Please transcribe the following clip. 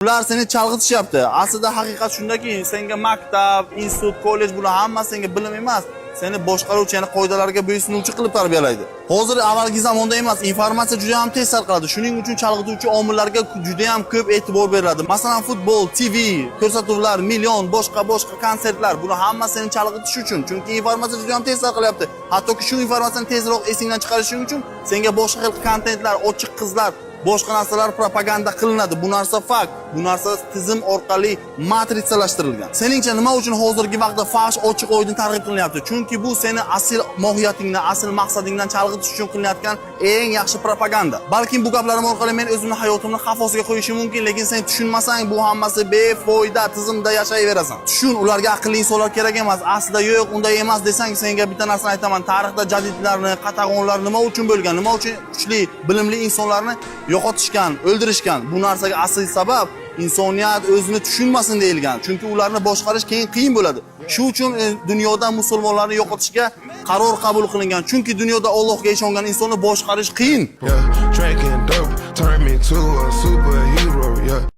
Bular seni chalg'itishyapti. Aslida haqiqat shundaki, senga maktab, institut, kollej bular hammasi senga bilim emas. Seni boshqaruvchi, ya'ni qoidalarga bo'ysunuvchi qilib tarbiyalaydi. Hozir avvalgi zamonda emas, informatsiya juda ham tez tarqaladi. Shuning uchun chalg'ituvchi omillarga juda ham ko'p e'tibor beriladi. Masalan, futbol, TV, ko'rsatuvlar, million, boshqa konsertlar, bular hammasi seni chalg'itish uchun. Chunki informatsiya juda ham tez tarqalyapti. Hattoki shu informatsiyani tezroq esingdan chiqarishing uchun senga boshqa xil kontentlar, ochiq qizlar, boshqa narsalar propaganda qilinadi. Bu narsa fakt. Bu narsa tizim orqali matritsalashtirilgan. Seningcha nima uchun hozirgi vaqtda fahsh ochiq oydin targ'ib qilinyapti? Chunki bu seni asl mohiyatingdan, asl maqsadingdan chalg'itish uchun qilinayotgan eng yaxshi propaganda. Balkim bu gaplarim orqali men o'zimni hayotimni xavf ostiga qo'yishim mumkin, lekin sen tushunmasang bu hammasi befoyda tizimda yashayverasan. Tushun, ularga aqlli insonlar kerak emas. Aslida yo'q, unday emas desang, senga bitta narsani aytaman. Tarixda jadidlarni, qatag'onlar nima uchun bo'lgan? Nima uchun kuchli, bilimli insonlarni yo'qotishgan, o'ldirishgan? Bu narsaga asl sabab insoniyat o'zini tushunmasin deyilgan. Chunki ularni boshqarish keyin qiyin bo'ladi. Shu uchun dunyoda musulmonlarni yo'qotishga qaror qabul qilingan. Chunki dunyoda Allohga ishongan insonni boshqarish qiyin. Drinking dope turned me to a superhero, yeah.